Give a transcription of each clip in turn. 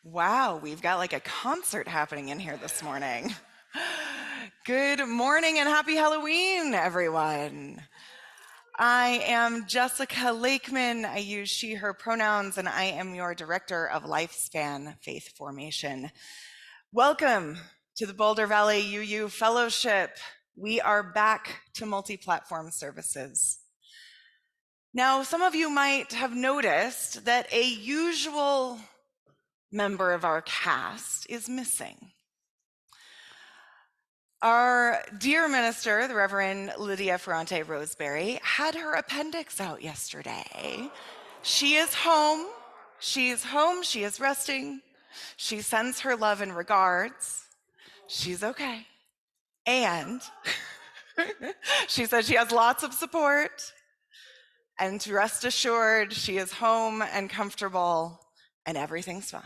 Wow, we've got like a concert happening in here this morning. Good morning and happy Halloween, everyone. I am Jessica Lakeman. I use she, her pronouns, and I am your Director of Lifespan Faith Formation. Welcome to the Boulder Valley UU Fellowship. We are back to multi-platform services. Now, some of you might have noticed that a usual member of our cast is missing. Our dear minister, the Reverend Lydia Ferrante Roseberry, had her appendix out yesterday. She is home. She is resting. She sends her love and regards. She's okay. And she said she has lots of support. And to rest assured, she is home and comfortable and everything's fine.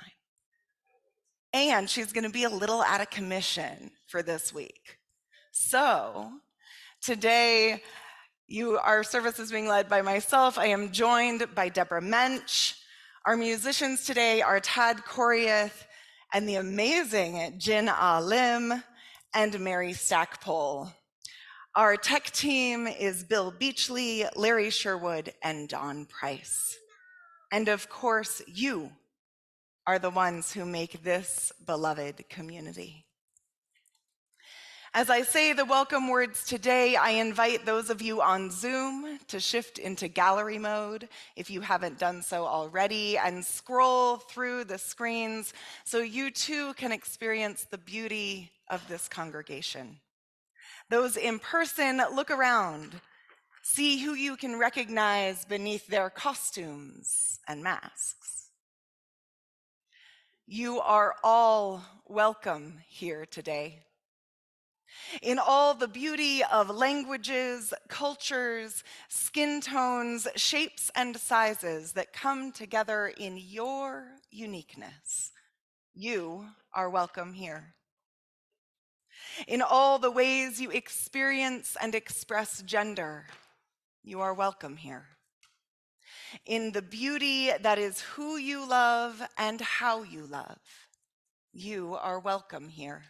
And she's going to be a little out of commission for this week. So today, our service is being led by myself. I am joined by Deborah Mensch. Our musicians today are Tad Coriath and the amazing Jin Ah Lim and Mary Stackpole. Our tech team is Bill Beachley, Larry Sherwood, and Don Price. And of course, you are the ones who make this beloved community. As I say the welcome words today, I invite those of you on Zoom to shift into gallery mode if you haven't done so already, and scroll through the screens so you too can experience the beauty of this congregation. Those in person, look around, see who you can recognize beneath their costumes and masks. You are all welcome here today. In all the beauty of languages, cultures, skin tones, shapes, and sizes that come together in your uniqueness, you are welcome here. In all the ways you experience and express gender, you are welcome here. In the beauty that is who you love and how you love, you are welcome here.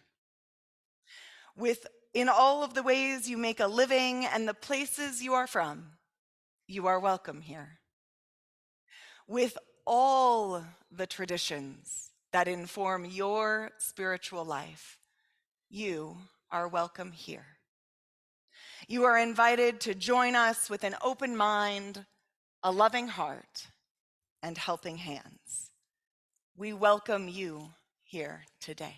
In all of the ways you make a living and the places you are from, you are welcome here. With all the traditions that inform your spiritual life, you are welcome here. You are invited to join us with an open mind, a loving heart, and helping hands. We welcome you here today.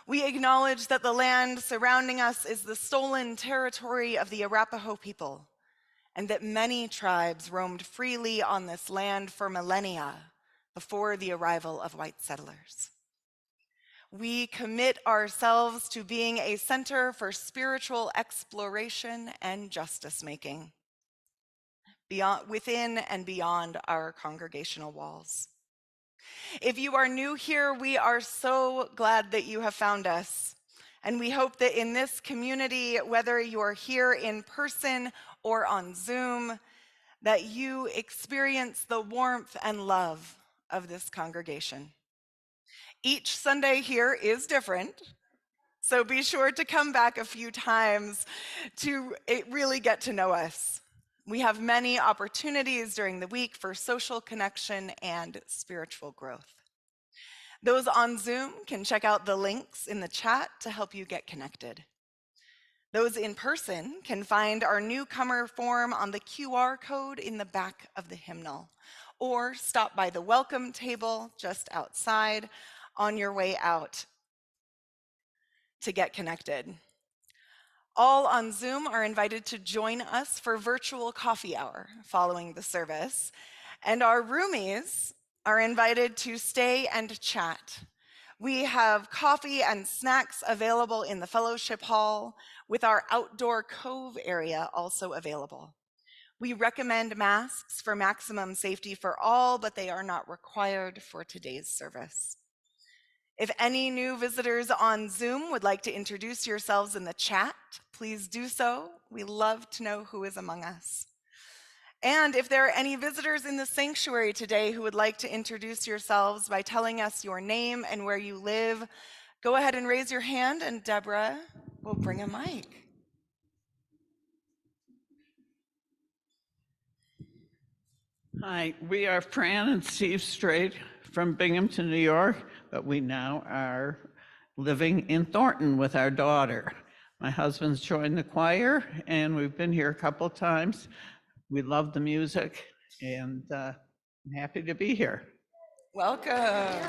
We acknowledge that the land surrounding us is the stolen territory of the Arapaho people, and that many tribes roamed freely on this land for millennia before the arrival of white settlers. We commit ourselves to being a center for spiritual exploration and justice making, within and beyond our congregational walls. If you are new here, we are so glad that you have found us. And we hope that in this community, whether you are here in person or on Zoom, that you experience the warmth and love of this congregation. Each Sunday here is different, so be sure to come back a few times to really get to know us. We have many opportunities during the week for social connection and spiritual growth. Those on Zoom can check out the links in the chat to help you get connected. Those in person can find our newcomer form on the QR code in the back of the hymnal, or stop by the welcome table just outside on your way out to get connected. All on Zoom are invited to join us for virtual coffee hour following the service, and our roomies are invited to stay and chat. We have coffee and snacks available in the fellowship hall, with our outdoor cove area also available. We recommend masks for maximum safety for all, but they are not required for today's service. If any new visitors on Zoom would like to introduce yourselves in the chat, please do so. We love to know who is among us. And if there are any visitors in the sanctuary today who would like to introduce yourselves by telling us your name and where you live, go ahead and raise your hand, and Deborah will bring a mic. Hi, we are Fran and Steve Strait from Binghamton, New York, but we now are living in Thornton with our daughter. My husband's joined the choir, and we've been here a couple times. We love the music, and I'm happy to be here. Welcome.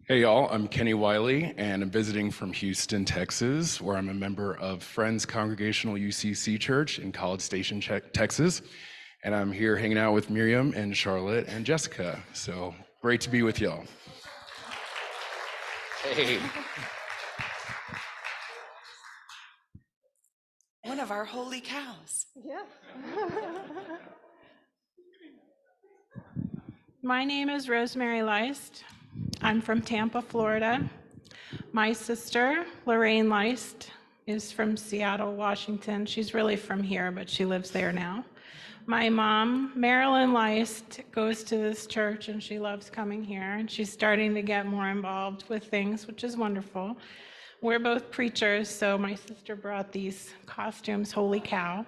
Hey y'all, I'm Kenny Wiley and I'm visiting from Houston, Texas, where I'm a member of Friends Congregational UCC Church in College Station, Texas. And I'm here hanging out with Miriam and Charlotte and Jessica. So great to be with y'all. Hey. One of our holy cows. Yeah. My name is Rosemary Leist. I'm from Tampa, Florida. My sister, Lorraine Leist, is from Seattle, Washington. She's really from here, but she lives there now. My mom, Marilyn Leist, goes to this church and she loves coming here, and she's starting to get more involved with things, which is wonderful. We're both preachers, so my sister brought these costumes, holy cow.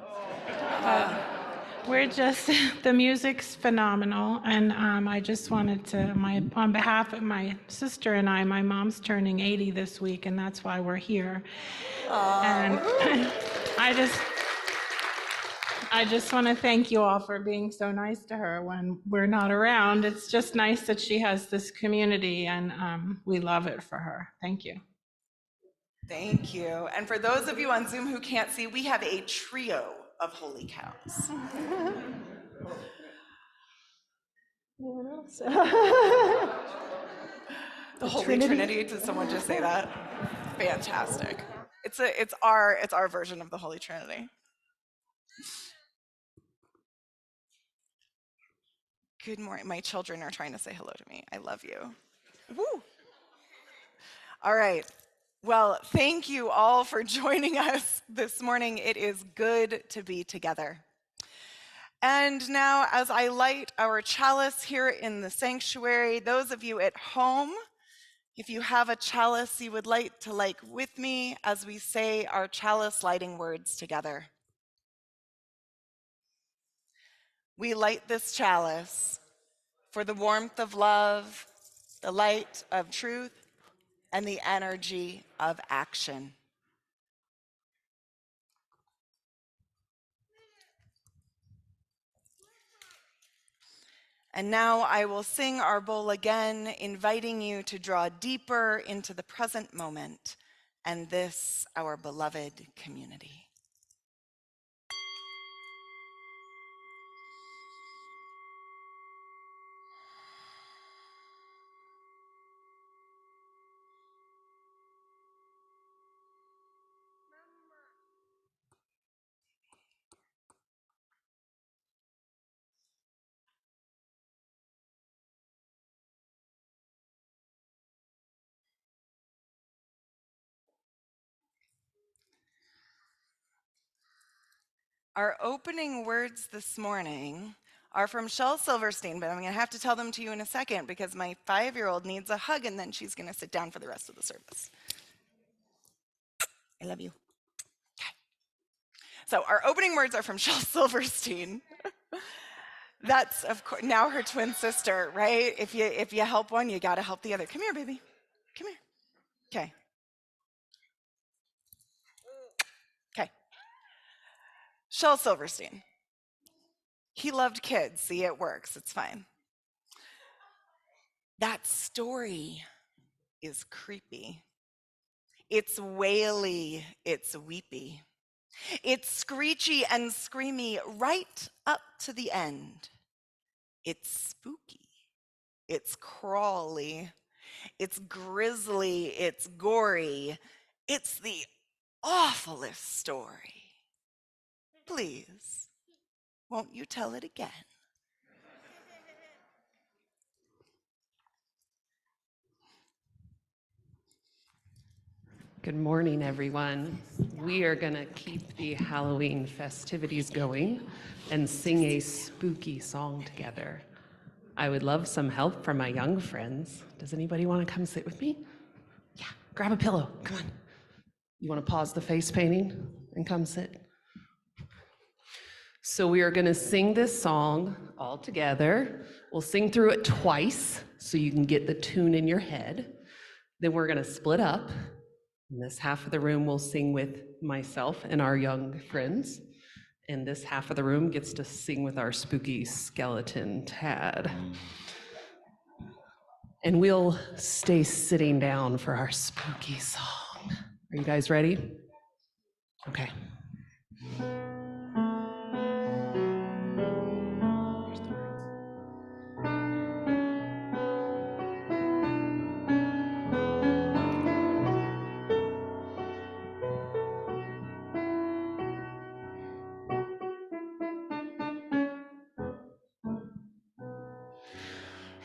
We're just, the music's phenomenal, and I just wanted to, on behalf of my sister and I, my mom's turning 80 this week, and that's why we're here. And I just want to thank you all for being so nice to her when we're not around. It's just nice that she has this community, and we love it for her. Thank you. Thank you. And for those of you on Zoom who can't see, we have a trio of holy cows. The Holy Trinity. Did someone just say that? Fantastic. It's our version of the Holy Trinity. Good morning. My children are trying to say hello to me. I love you. Woo. All right. Well, thank you all for joining us this morning. It is good to be together. And now, as I light our chalice here in the sanctuary, those of you at home, if you have a chalice you would like to light with me as we say our chalice lighting words together. We light this chalice for the warmth of love, the light of truth, and the energy of action. And now I will sing our bowl again, inviting you to draw deeper into the present moment and this, our beloved community. Our opening words this morning are from Shel Silverstein, but I'm going to have to tell them to you in a second because my 5-year-old needs a hug and then she's going to sit down for the rest of the service. I love you. Okay. So our opening words are from Shel Silverstein. That's, of course, now her twin sister, right? If you help one, you got to help the other. Come here, baby. Come here. Okay. Okay. Shel Silverstein. He loved kids. See, it works. It's fine. That story is creepy. It's waily. It's weepy. It's screechy and screamy right up to the end. It's spooky. It's crawly. It's grisly. It's gory. It's the awfulest story. Please, won't you tell it again? Good morning, everyone. We are going to keep the Halloween festivities going and sing a spooky song together. I would love some help from my young friends. Does anybody want to come sit with me? Yeah, grab a pillow. Come on. You want to pause the face painting and come sit? So we are going to sing this song all together. We'll sing through it twice so you can get the tune in your head. Then we're going to split up. In this half of the room will sing with myself and our young friends. And this half of the room gets to sing with our spooky skeleton, Tad. And we'll stay sitting down for our spooky song. Are you guys ready? Okay.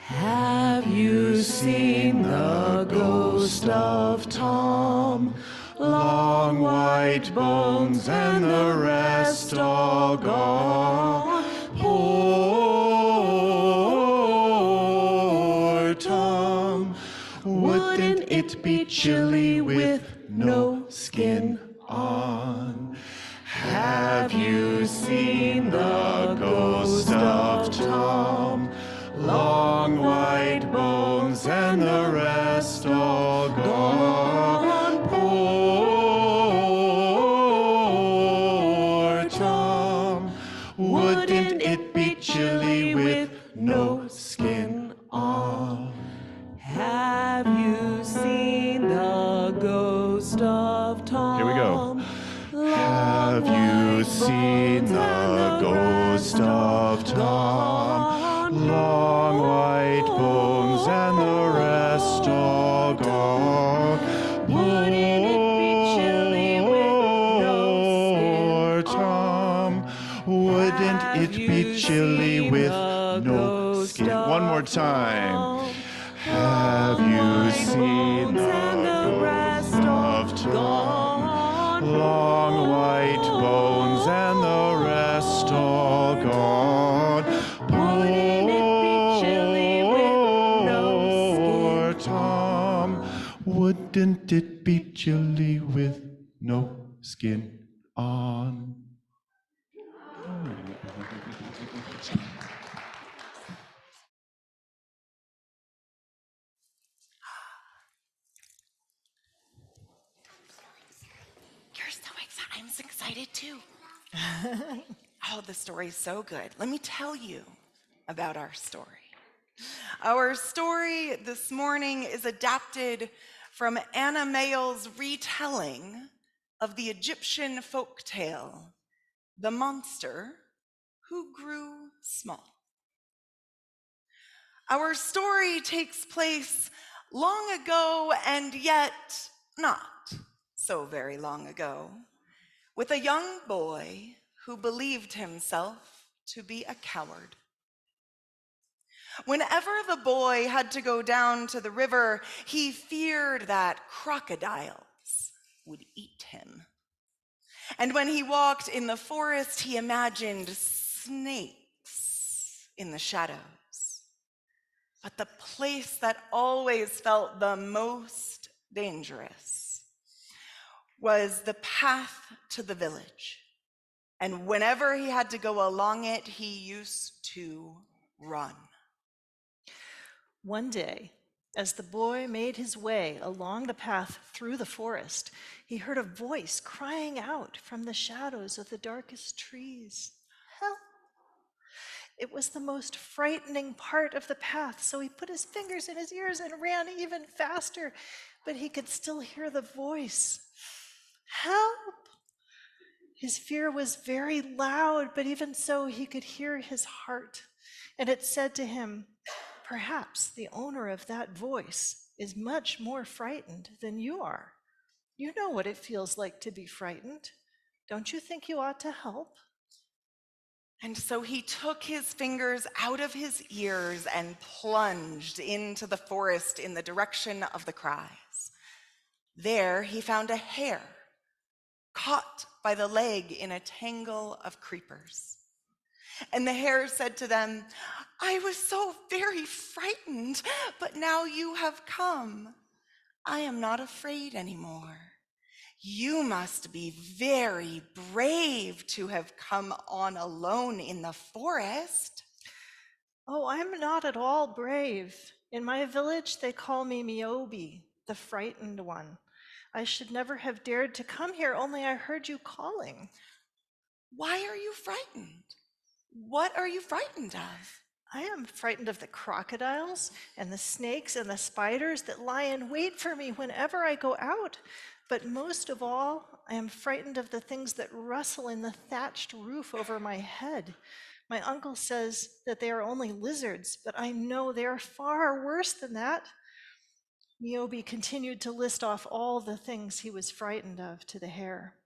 Have you seen the ghost of Tom? Long white bones and the rest all gone. Poor Tom. Wouldn't it be chilly with no skin on? Have you seen the ghost of Tom? Long white bones and the rest all gone. Poor Tom. Wouldn't it be chilly with no skin on? Have you seen the ghost of Tom? Here we go. Have you seen the ghost of Tom? Long white bones and the rest all gone. Wouldn't it be chilly with no skin? Tom, wouldn't it be chilly with no skin? One more time. Have you seen the rest of Tom? Long white bones and the rest all gone. Wouldn't it be chilly with no skin? Tom, wouldn't it be chilly with no skin on? You're so excited. I'm so excited too. Oh, the story's so good. Let me tell you about our story. Our story this morning is adapted from Anna Mayall's retelling of the Egyptian folktale, The Monster Who Grew Small. Our story takes place long ago, and yet not so very long ago, with a young boy who believed himself to be a coward. Whenever the boy had to go down to the river, he feared that crocodiles would eat him. And when he walked in the forest, he imagined snakes in the shadows. But the place that always felt the most dangerous was the path to the village. And whenever he had to go along it, he used to run. One day, as the boy made his way along the path through the forest, he heard a voice crying out from the shadows of the darkest trees. Help! It was the most frightening part of the path, so he put his fingers in his ears and ran even faster, but he could still hear the voice. Help! His fear was very loud, but even so, he could hear his heart, and it said to him, perhaps the owner of that voice is much more frightened than you are. You know what it feels like to be frightened. Don't you think you ought to help? And so he took his fingers out of his ears and plunged into the forest in the direction of the cries. There he found a hare caught by the leg in a tangle of creepers. And the hare said to them, "I was so very frightened, but now you have come. I am not afraid anymore. You must be very brave to have come on alone in the forest." Oh, I'm not at all brave. In my village, they call me Miobi, the frightened one. I should never have dared to come here, only I heard you calling. "Why are you frightened? What are you frightened of?" I am frightened of the crocodiles and the snakes and the spiders that lie in wait for me whenever I go out. But most of all, I am frightened of the things that rustle in the thatched roof over my head. My uncle says that they are only lizards, but I know they are far worse than that. Niobe continued to list off all the things he was frightened of to the hare.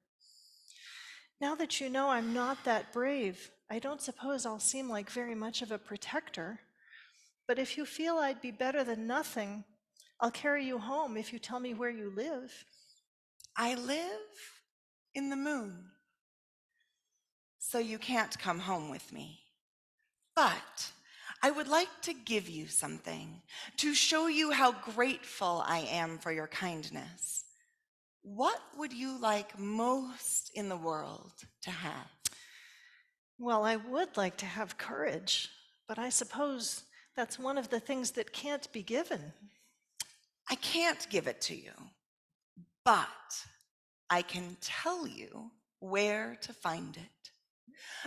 Now that you know I'm not that brave, I don't suppose I'll seem like very much of a protector. But if you feel I'd be better than nothing, I'll carry you home if you tell me where you live. "I live in the moon, so you can't come home with me. But I would like to give you something to show you how grateful I am for your kindness. What would you like most in the world to have?" Well, I would like to have courage, but I suppose that's one of the things that can't be given. "I can't give it to you, but I can tell you where to find it.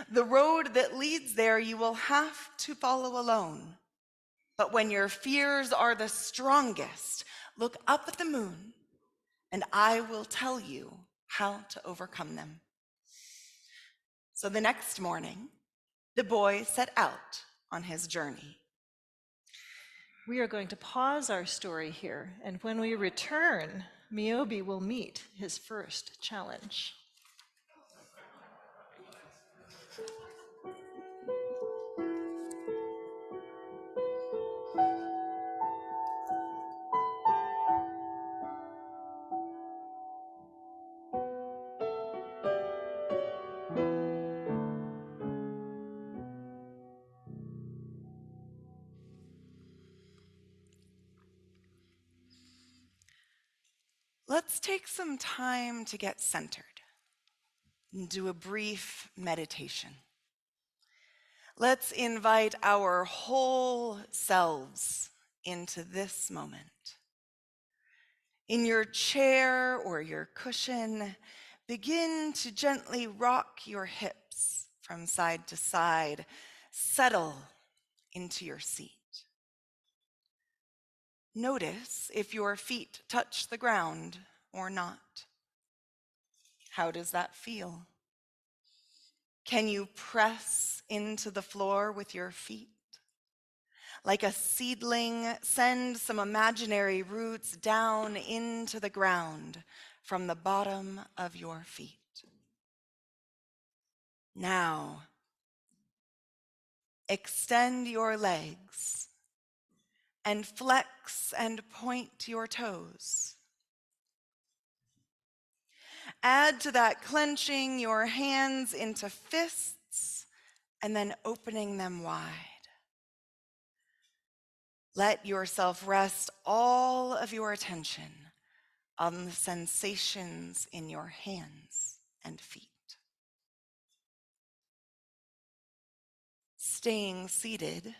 The road that leads there you will have to follow alone. But when your fears are the strongest, look up at the moon, and I will tell you how to overcome them." So the next morning, the boy set out on his journey. We are going to pause our story here, and when we return, Miobi will meet his first challenge. Let's take some time to get centered and do a brief meditation. Let's invite our whole selves into this moment. In your chair or your cushion, begin to gently rock your hips from side to side. Settle into your seat. Notice if your feet touch the ground or not. How does that feel? Can you press into the floor with your feet? Like a seedling, send some imaginary roots down into the ground from the bottom of your feet. Now, extend your legs and flex and point your toes. Add to that clenching your hands into fists and then opening them wide. Let yourself rest all of your attention on the sensations in your hands and feet. Staying seated,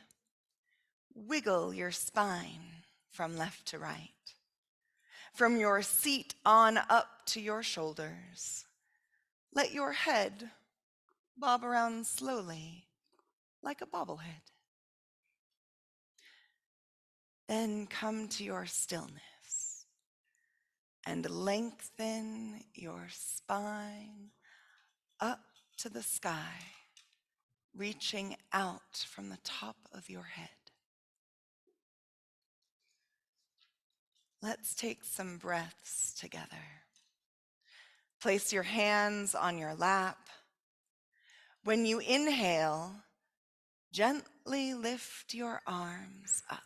wiggle your spine from left to right. From your seat on up to your shoulders. Let your head bob around slowly like a bobblehead. Then come to your stillness and lengthen your spine up to the sky, reaching out from the top of your head. Let's take some breaths together. Place your hands on your lap. When you inhale, gently lift your arms up.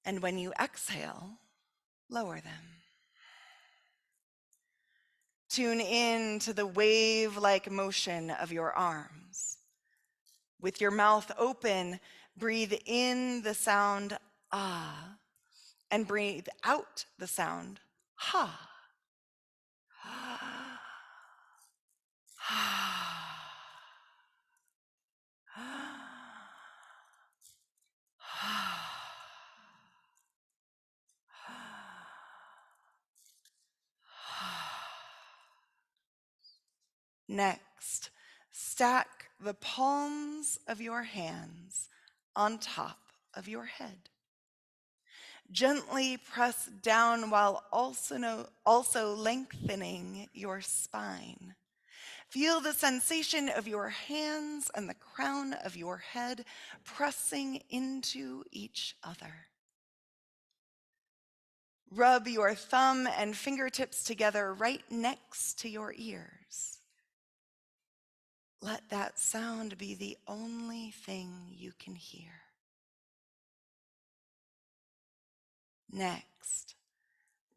And when you exhale, lower them. Tune in to the wave-like motion of your arms. With your mouth open, breathe in the sound ah, and breathe out the sound ha. Next, stack the palms of your hands on top of your head. Gently press down while also lengthening your spine. Feel the sensation of your hands and the crown of your head pressing into each other. Rub your thumb and fingertips together right next to your ears. Let that sound be the only thing you can hear. Next,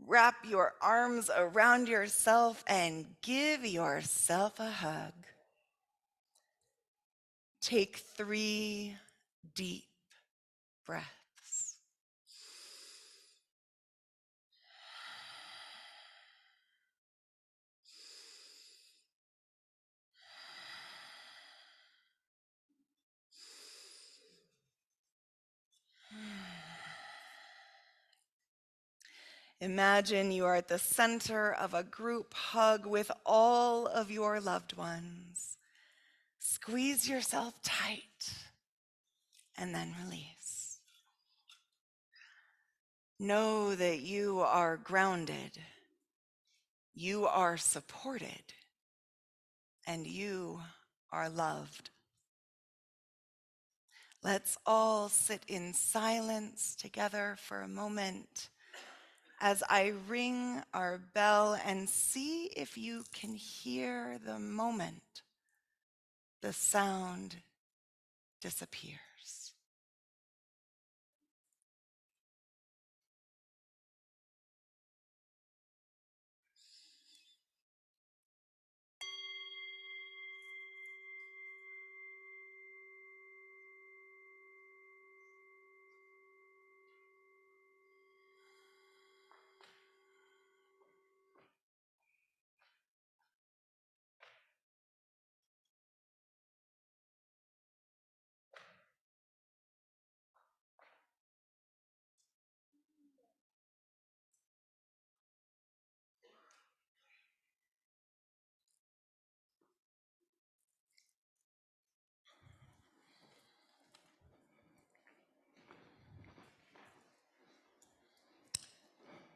wrap your arms around yourself and give yourself a hug. Take 3 deep breaths. Imagine you are at the center of a group hug with all of your loved ones. Squeeze yourself tight and then release. Know that you are grounded, you are supported, and you are loved. Let's all sit in silence together for a moment as I ring our bell and see if you can hear the moment the sound disappears.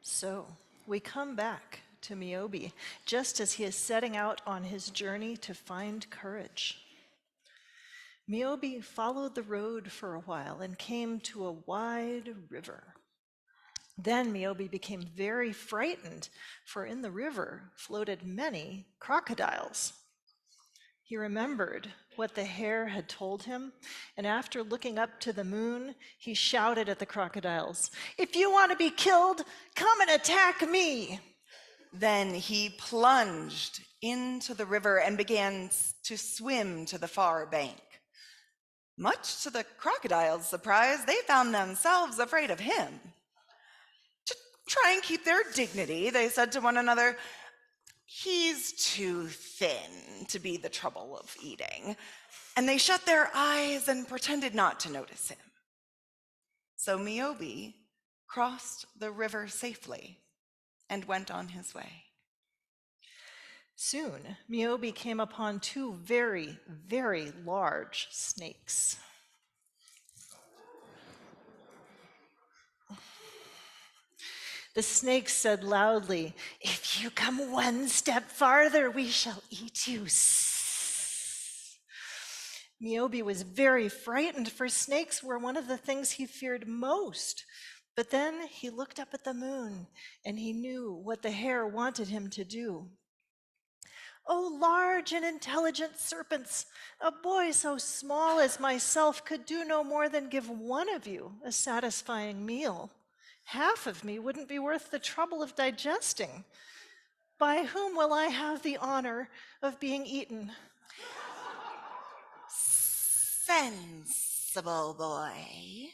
So we come back to Miobi just as he is setting out on his journey to find courage. Miobi followed the road for a while and came to a wide river. Then Miobi became very frightened, for in the river floated many crocodiles. He remembered what the hare had told him, and after looking up to the moon, he shouted at the crocodiles, "If you want to be killed, come and attack me." Then he plunged into the river and began to swim to the far bank. Much to the crocodiles' surprise, they found themselves afraid of him. To try and keep their dignity, they said to one another, "He's too thin to be the trouble of eating." And they shut their eyes and pretended not to notice him. So Miobi crossed the river safely and went on his way. Soon, Miobi came upon 2 very, very large snakes. The snakes said loudly, "If you come 1 step farther, we shall eat you." Miobi was very frightened, for snakes were one of the things he feared most. But then he looked up at the moon, and he knew what the hare wanted him to do. "Oh, large and intelligent serpents, a boy so small as myself could do no more than give one of you a satisfying meal. Half of me wouldn't be worth the trouble of digesting. By whom will I have the honor of being eaten? Sensible boy,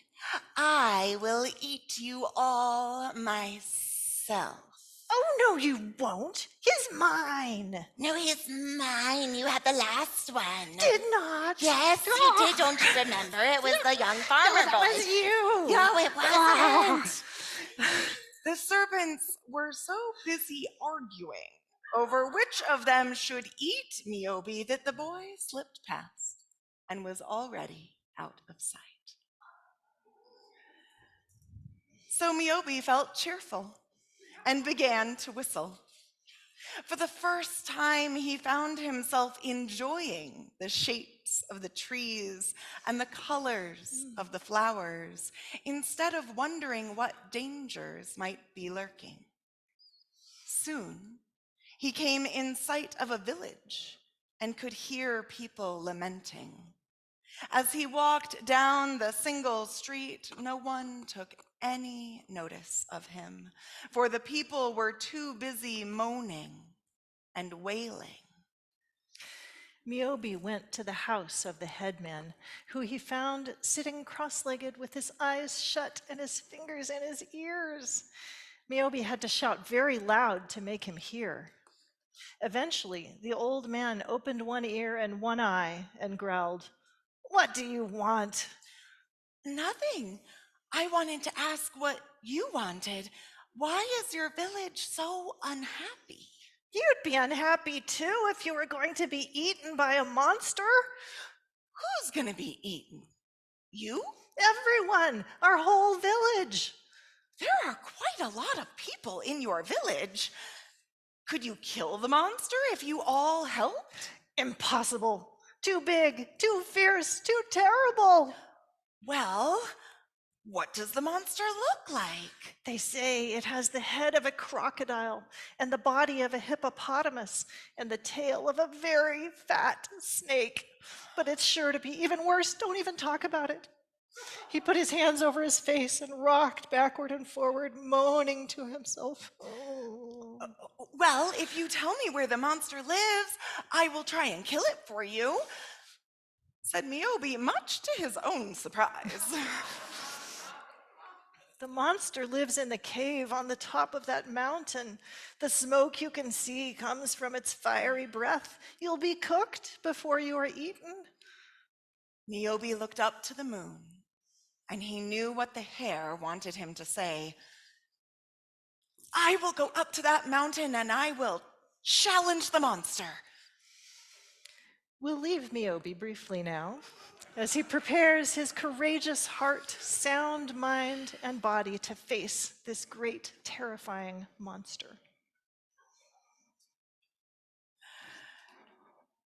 I will eat you all myself. Oh, no, you won't. He's mine. No, he's mine. You had the last one. Did not. Yes, you did. Don't you remember? It was the young farmer That boy. was you. No, it wasn't. The serpents were so busy arguing over which of them should eat Niobe that the boy slipped past and was already out of sight. So Niobe felt cheerful and began to whistle. For the first time, he found himself enjoying the shapes of the trees and the colors of the flowers, instead of wondering what dangers might be lurking. Soon, he came in sight of a village and could hear people lamenting. As he walked down the single street, no one took any notice of him, for the people were too busy moaning and wailing. Niobe went to the house of the headman, who he found sitting cross-legged with his eyes shut and his fingers in his ears. Niobe had to shout very loud to make him hear. Eventually, the old man opened one ear and one eye and growled, "What do you want?" Nothing. I wanted to ask what you wanted. Why is your village so unhappy? You'd be unhappy too if you were going to be eaten by a monster. Who's going to be eaten? You? Everyone, our whole village. There are quite a lot of people in your village. Could you kill the monster if you all helped? Impossible. Too big, too fierce, too terrible. Well, what does the monster look like? They say it has the head of a crocodile and the body of a hippopotamus and the tail of a very fat snake. But it's sure to be even worse. Don't even talk about it. He put his hands over his face and rocked backward and forward, moaning to himself. Oh. Well, if you tell me where the monster lives, I will try and kill it for you, said Niobe, much to his own surprise. The monster lives in the cave on the top of that mountain. The smoke you can see comes from its fiery breath. You'll be cooked before you are eaten. Niobe looked up to the moon, and he knew what the hare wanted him to say. I will go up to that mountain and I will challenge the monster. We'll leave Niobe briefly now, as he prepares his courageous heart, sound mind, and body to face this great, terrifying monster.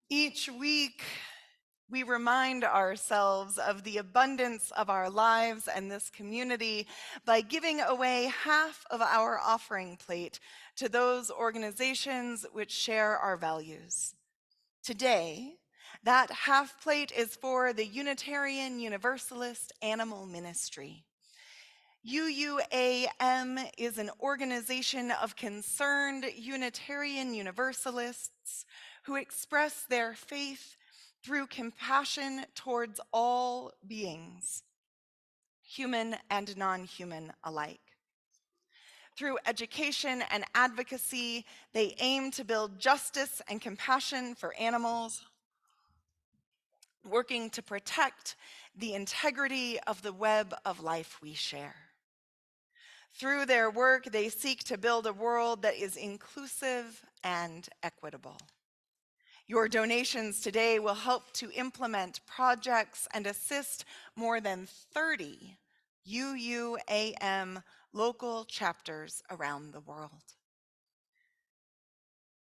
Each week, we remind ourselves of the abundance of our lives and this community by giving away half of our offering plate to those organizations which share our values. Today, that half plate is for the Unitarian Universalist Animal Ministry. UUAM is an organization of concerned Unitarian Universalists who express their faith through compassion towards all beings, human and non-human alike. Through education and advocacy, they aim to build justice and compassion for animals, working to protect the integrity of the web of life we share. Through their work, they seek to build a world that is inclusive and equitable. Your donations today will help to implement projects and assist more than 30 UUAM local chapters around the world.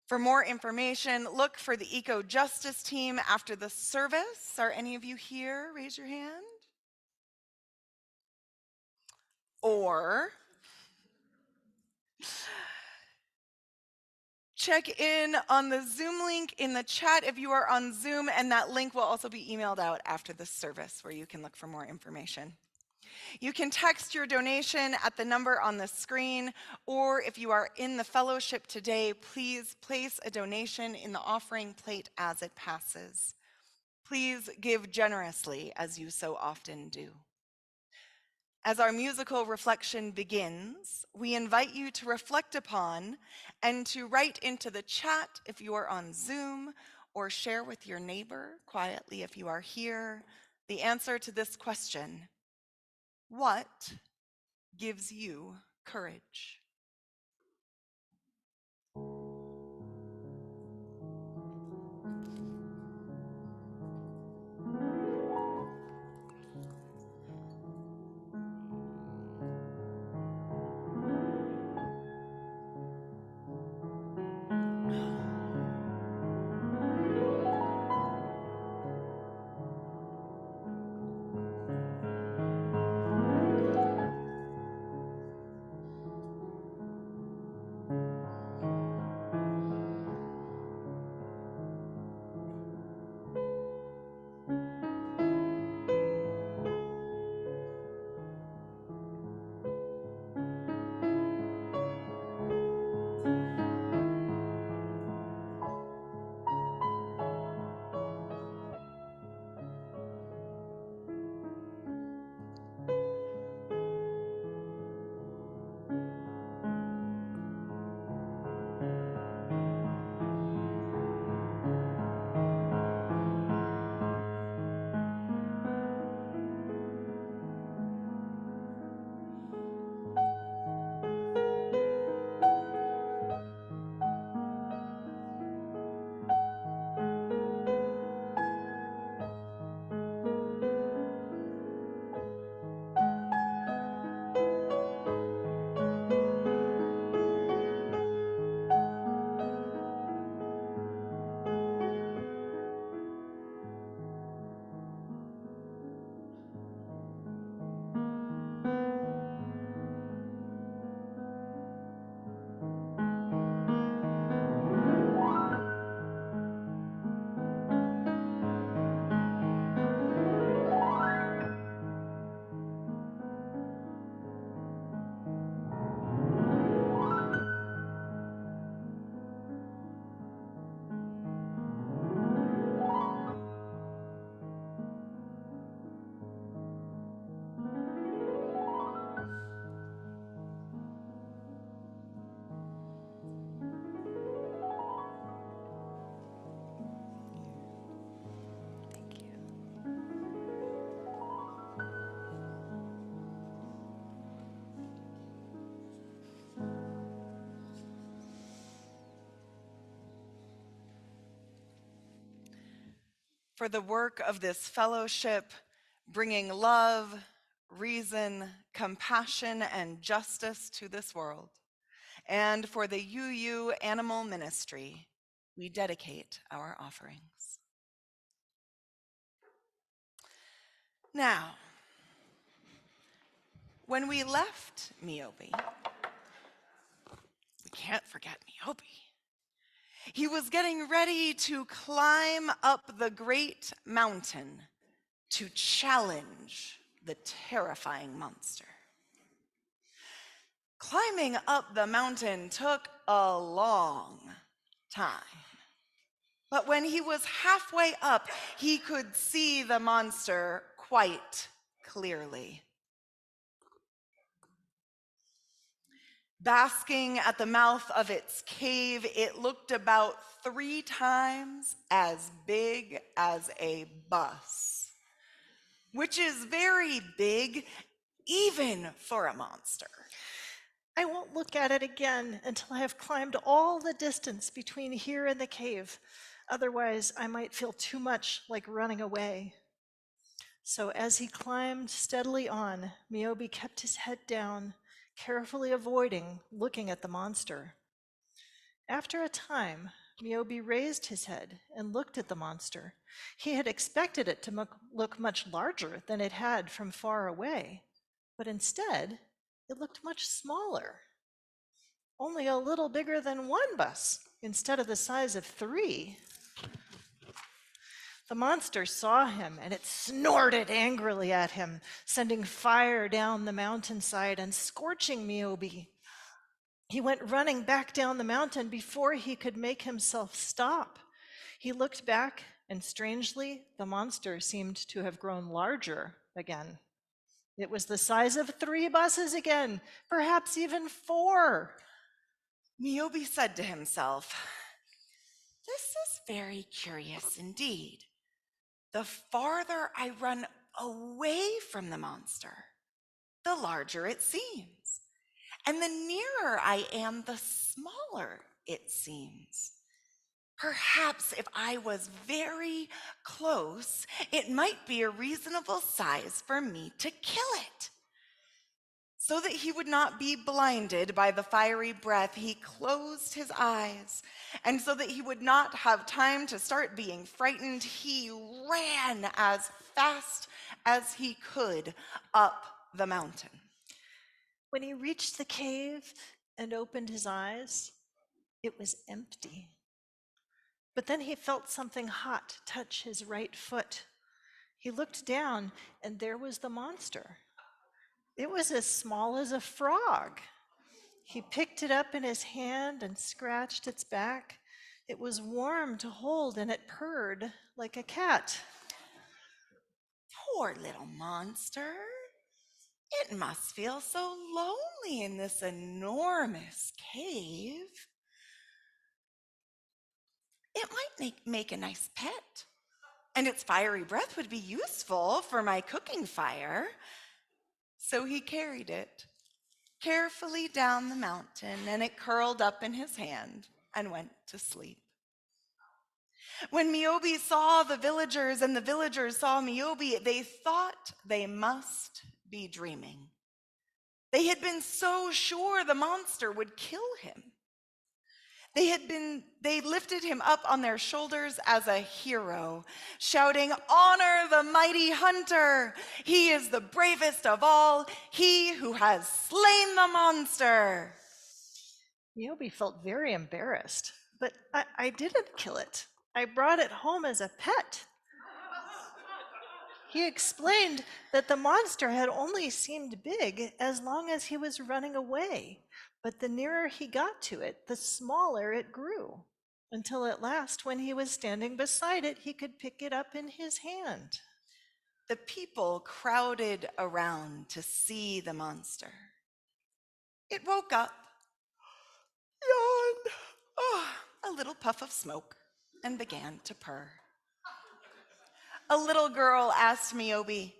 For more information, look for the Eco Justice team after the service. Are any of you here? Raise your hand. Or check in on the Zoom link in the chat if you are on Zoom, and that link will also be emailed out after the service where you can look for more information. You can text your donation at the number on the screen, or if you are in the fellowship today, please place a donation in the offering plate as it passes. Please give generously as you so often do. As our musical reflection begins, we invite you to reflect upon and to write into the chat if you are on Zoom, or share with your neighbor quietly if you are here, the answer to this question: what gives you courage? For the work of this fellowship, bringing love, reason, compassion, and justice to this world, and for the UU Animal Ministry, we dedicate our offerings. Now, when we left Miobi, we can't forget Miobi. He was getting ready to climb up the great mountain to challenge the terrifying monster. Climbing up the mountain took a long time. But when he was halfway up, he could see the monster quite clearly. Basking at the mouth of its cave, it looked about 3 times as big as a bus, which is very big even for a monster. I won't look at it again until I have climbed all the distance between here and the cave. Otherwise, I might feel too much like running away. So as he climbed steadily on, Miobi kept his head down, carefully avoiding looking at the monster. After a time, Miobi raised his head and looked at the monster. He had expected it to look much larger than it had from far away, but instead, it looked much smaller, only a little bigger than 1 bus instead of the size of 3. The monster saw him, and it snorted angrily at him, sending fire down the mountainside and scorching Niobe. He went running back down the mountain before he could make himself stop. He looked back, and strangely, the monster seemed to have grown larger again. It was the size of 3 buses again, perhaps even 4. Niobe said to himself, "This is very curious indeed. The farther I run away from the monster, the larger it seems. And the nearer I am, the smaller it seems. Perhaps if I was very close, it might be a reasonable size for me to kill it." So that he would not be blinded by the fiery breath, he closed his eyes. And so that he would not have time to start being frightened, he ran as fast as he could up the mountain. When he reached the cave and opened his eyes, it was empty. But then he felt something hot touch his right foot. He looked down, and there was the monster. It was as small as a frog. He picked it up in his hand and scratched its back. It was warm to hold, and it purred like a cat. Poor little monster. It must feel so lonely in this enormous cave. It might make a nice pet, and its fiery breath would be useful for my cooking fire. So he carried it carefully down the mountain, and it curled up in his hand and went to sleep. When Niobe saw the villagers and the villagers saw Niobe, they thought they must be dreaming. They had been so sure the monster would kill him. They lifted him up on their shoulders as a hero, shouting, "Honor the mighty hunter! He is the bravest of all, he who has slain the monster!" Niobe felt very embarrassed, but I didn't kill it. I brought it home as a pet. He explained that the monster had only seemed big as long as he was running away, but the nearer he got to it, the smaller it grew, until at last, when he was standing beside it, he could pick it up in his hand. The people crowded around to see the monster. It woke up, yawned, a little puff of smoke, and began to purr. A little girl asked Niobe,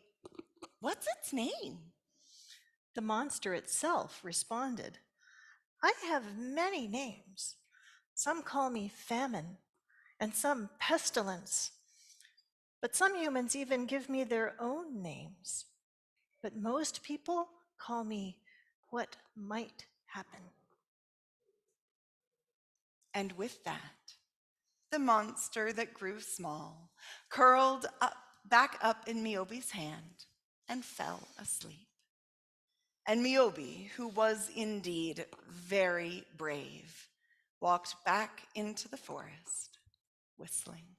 "What's its name?" The monster itself responded, "I have many names. Some call me famine, and some pestilence. But some humans even give me their own names. But most people call me what might happen." And with that, the monster that grew small curled back up in Niobe's hand and fell asleep. And Niobe, who was indeed very brave, walked back into the forest, whistling.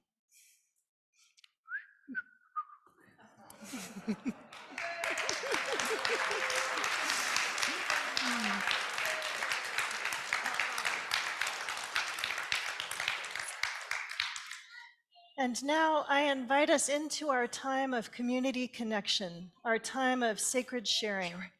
And now I invite us into our time of community connection, our time of sacred sharing.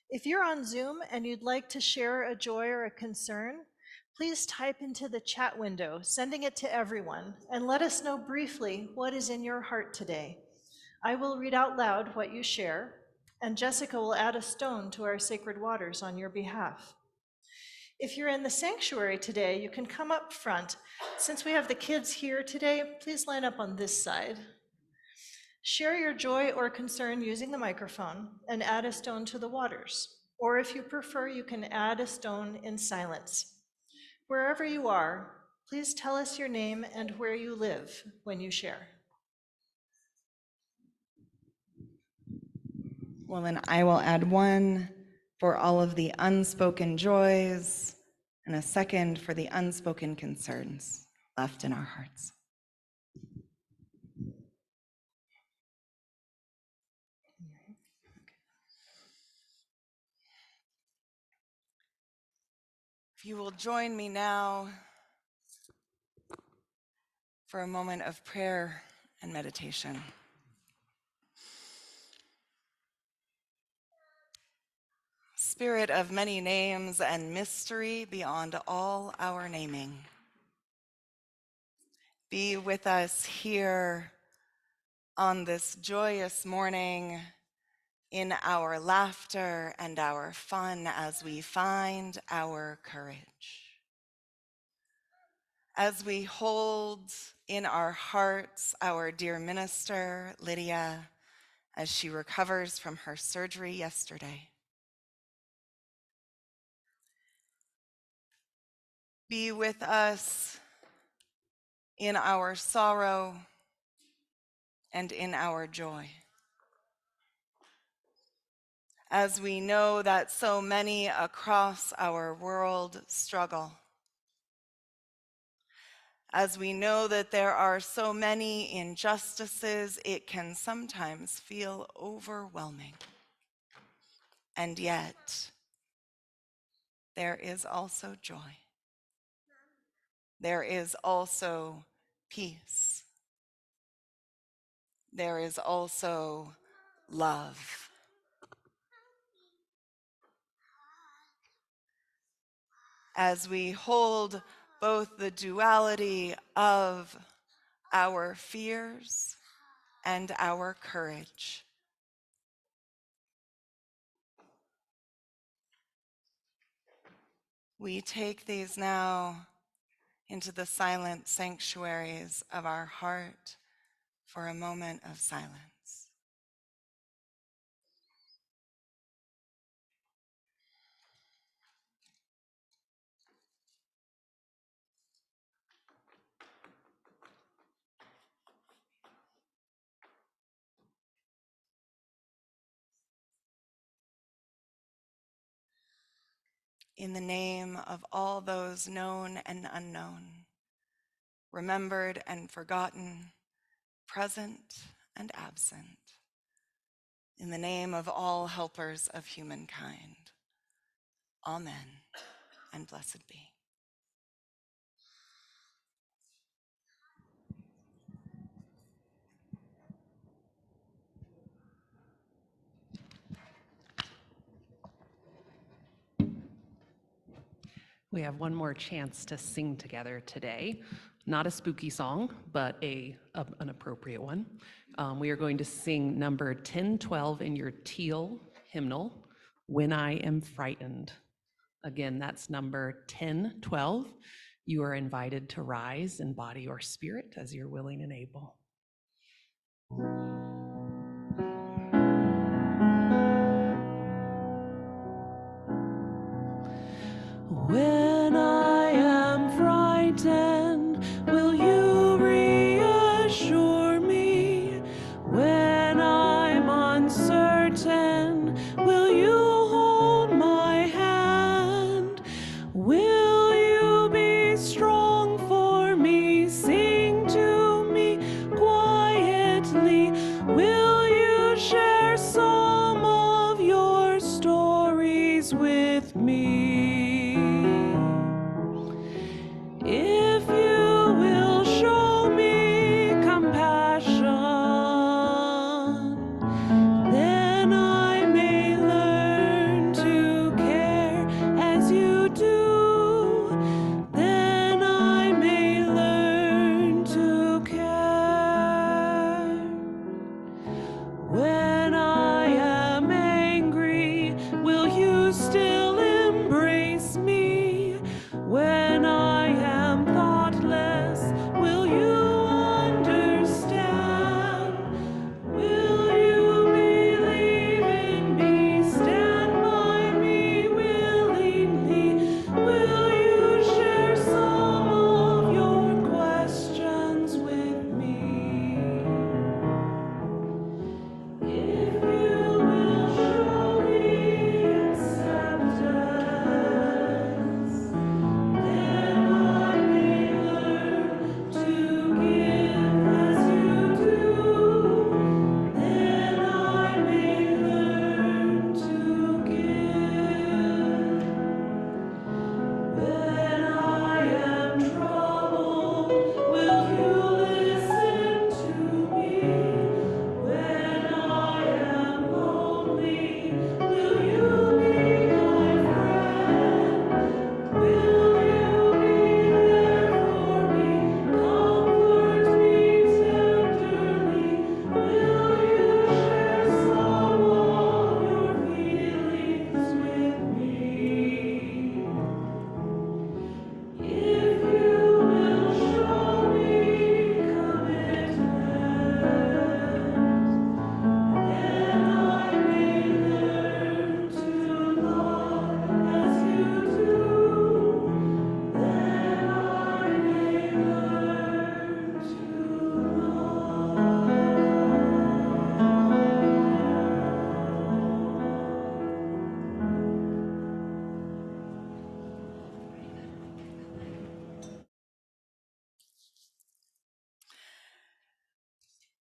If you're on Zoom and you'd like to share a joy or a concern, please type into the chat window, sending it to everyone, and let us know briefly what is in your heart today. I will read out loud what you share, and Jessica will add a stone to our sacred waters on your behalf. If you're in the sanctuary today, you can come up front. Since we have the kids here today, please line up on this side. Share your joy or concern using the microphone and add a stone to the waters. Or if you prefer, you can add a stone in silence. Wherever you are, please tell us your name and where you live when you share. Well, then I will add one for all of the unspoken joys and a second for the unspoken concerns left in our hearts. If you will join me now for a moment of prayer and meditation. Spirit of many names and mystery beyond all our naming, be with us here on this joyous morning in our laughter and our fun as we find our courage. As we hold in our hearts our dear minister, Lydia, as she recovers from her surgery yesterday. Be with us in our sorrow and in our joy. As we know that so many across our world struggle. As we know that there are so many injustices, it can sometimes feel overwhelming. And yet, there is also joy. There is also peace. There is also love. As we hold both the duality of our fears and our courage. We take these now into the silent sanctuaries of our heart for a moment of silence. In the name of all those known and unknown, remembered and forgotten, present and absent, in the name of all helpers of humankind, amen and blessed be. We have one more chance to sing together today. Not a spooky song, but an appropriate one. We are going to sing number 1012 in your teal hymnal, When I Am Frightened. Again, that's number 1012. You are invited to rise in body or spirit as you're willing and able. When I am frightened, will you reassure me? When I'm uncertain, will you hold my hand? Will you be strong for me? Sing to me quietly.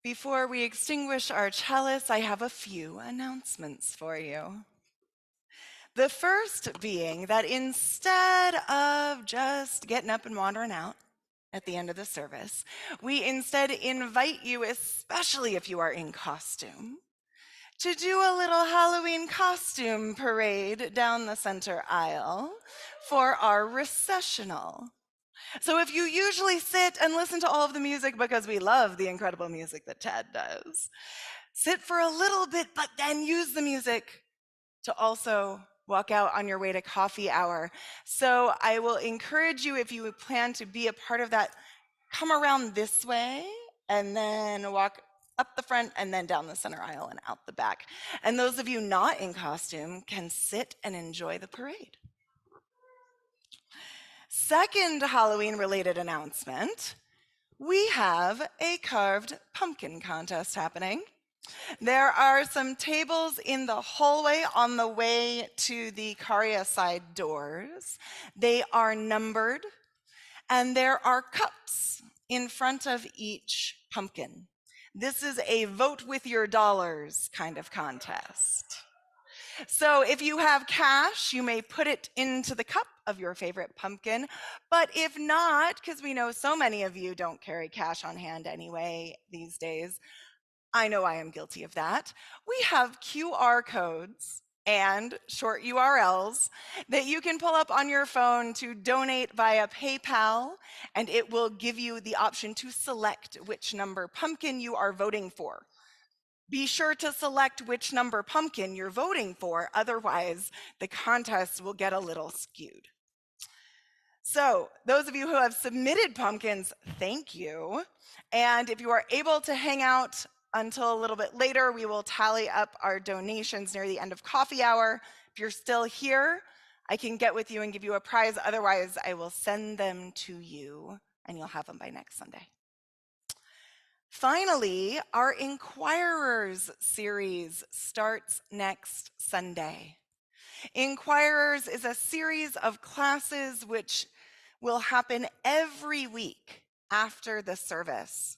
Before we extinguish our chalice, I have a few announcements for you. The first being that instead of just getting up and wandering out at the end of the service, we instead invite you, especially if you are in costume, to do a little Halloween costume parade down the center aisle for our recessional. So if you usually sit and listen to all of the music because we love the incredible music that Tad does, sit for a little bit, but then use the music to also walk out on your way to coffee hour. So I will encourage you, if you plan to be a part of that, come around this way and then walk up the front and then down the center aisle and out the back. And those of you not in costume can sit and enjoy the parade. Second Halloween-related announcement, we have a carved pumpkin contest happening. There are some tables in the hallway on the way to the Caria side doors. They are numbered, and there are cups in front of each pumpkin. This is a vote with your dollars kind of contest. So if you have cash, you may put it into the cup of your favorite pumpkin. But if not, because we know so many of you don't carry cash on hand anyway these days, I know I am guilty of that. We have QR codes and short URLs that you can pull up on your phone to donate via PayPal, and it will give you the option to select which number pumpkin you are voting for. Be sure to select which number pumpkin you're voting for, otherwise the contest will get a little skewed. So those of you who have submitted pumpkins, thank you. And if you are able to hang out until a little bit later, we will tally up our donations near the end of coffee hour. If you're still here, I can get with you and give you a prize. Otherwise, I will send them to you and you'll have them by next Sunday. Finally, our Inquirers series starts next Sunday. Inquirers is a series of classes which will happen every week after the service.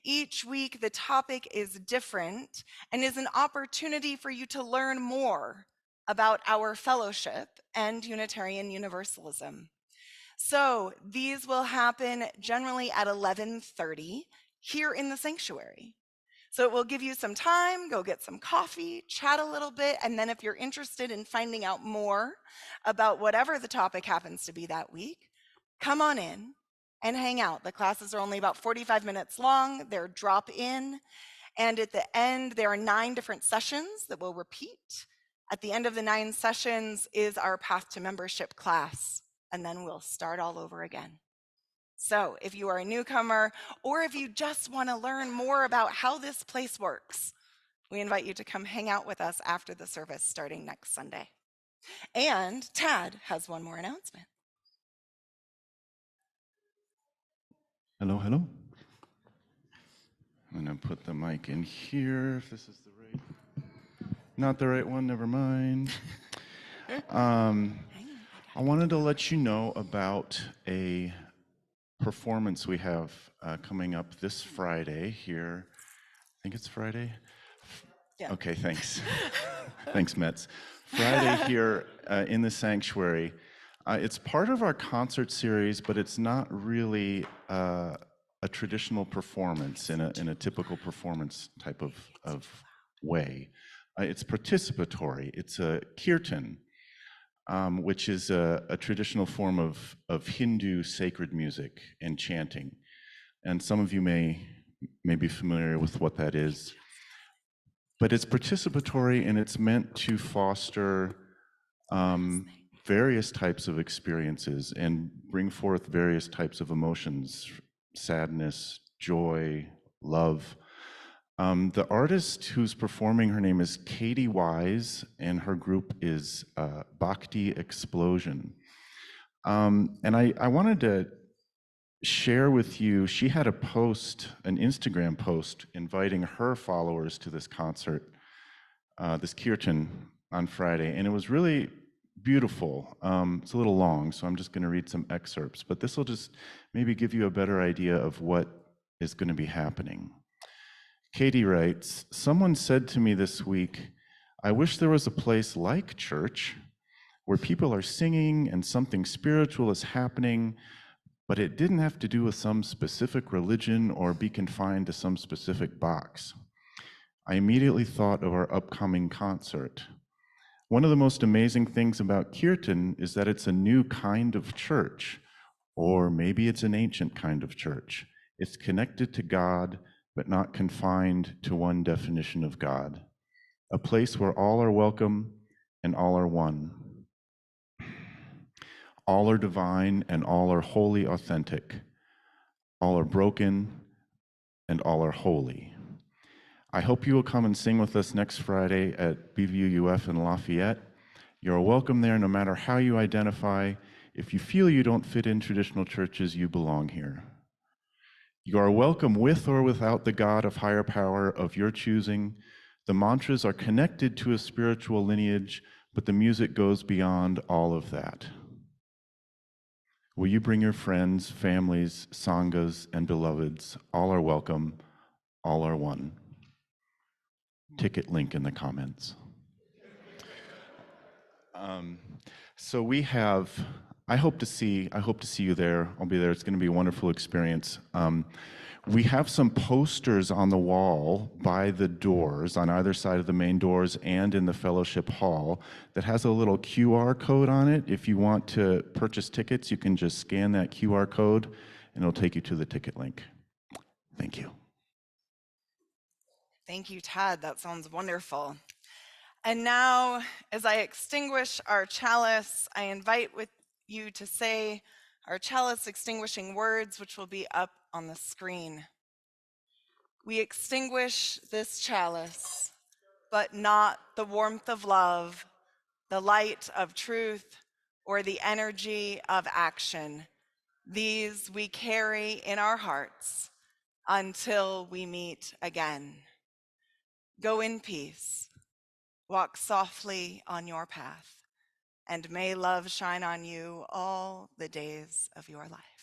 Each week, the topic is different and is an opportunity for you to learn more about our fellowship and Unitarian Universalism. So these will happen generally at 11:30 here in the sanctuary. So it will give you some time, go get some coffee, chat a little bit, and then if you're interested in finding out more about whatever the topic happens to be that week, come on in and hang out. The classes are only about 45 minutes long, they're drop-in, and at the end there are 9 different sessions that will repeat. At the end of the 9 sessions is our Path to Membership class, and then we'll start all over again. So if you are a newcomer, or if you just want to learn more about how this place works, we invite you to come hang out with us after the service starting next Sunday. And Tad has one more announcement. Hello, hello. I'm going to put the mic in here if this is the right, not the right one, never mind. I wanted to let you know about a performance we have coming up this Friday here. I think it's Friday? Yeah. Okay, thanks. Thanks, Metz. Friday here in the sanctuary. It's part of our concert series, but it's not really a traditional performance in a typical performance type of way. It's participatory. It's a kirtan, which is a traditional form of Hindu sacred music and chanting. And some of you may be familiar with what that is. But it's participatory and it's meant to foster various types of experiences and bring forth various types of emotions, sadness, joy, love. The artist who's performing, her name is Katie Wise, and her group is Bhakti Explosion. And I wanted to share with you, she had a post, an Instagram post, inviting her followers to this concert, this kirtan on Friday, and it was really beautiful. It's a little long, so I'm just going to read some excerpts, but this will just maybe give you a better idea of what is going to be happening. Katie writes, someone said to me this week, I wish there was a place like church where people are singing and something spiritual is happening, but it didn't have to do with some specific religion or be confined to some specific box. I immediately thought of our upcoming concert. One of the most amazing things about Kirtan is that it's a new kind of church, or maybe it's an ancient kind of church. It's connected to God, but not confined to one definition of God. A place where all are welcome and all are one. All are divine and all are wholly authentic. All are broken and all are holy. I hope you will come and sing with us next Friday at BVUUF in Lafayette. You're welcome there no matter how you identify. If you feel you don't fit in traditional churches, you belong here. You are welcome with or without the God of higher power of your choosing. The mantras are connected to a spiritual lineage, but the music goes beyond all of that. Will you bring your friends, families, sanghas, and beloveds? All are welcome, all are one. Ticket link in the comments. So we have, I hope to see you there. I'll be there. It's going to be a wonderful experience. We have some posters on the wall by the doors, on either side of the main doors and in the fellowship hall, that has a little QR code on it. If you want to purchase tickets, you can just scan that QR code and it'll take you to the ticket link. Thank you. Thank you, Tad. That sounds wonderful. And now, as I extinguish our chalice, I invite with you to say our chalice extinguishing words, which will be up on the screen. We extinguish this chalice, but not the warmth of love, the light of truth, or the energy of action. These we carry in our hearts until we meet again. Go in peace. Walk softly on your path, and may love shine on you all the days of your life.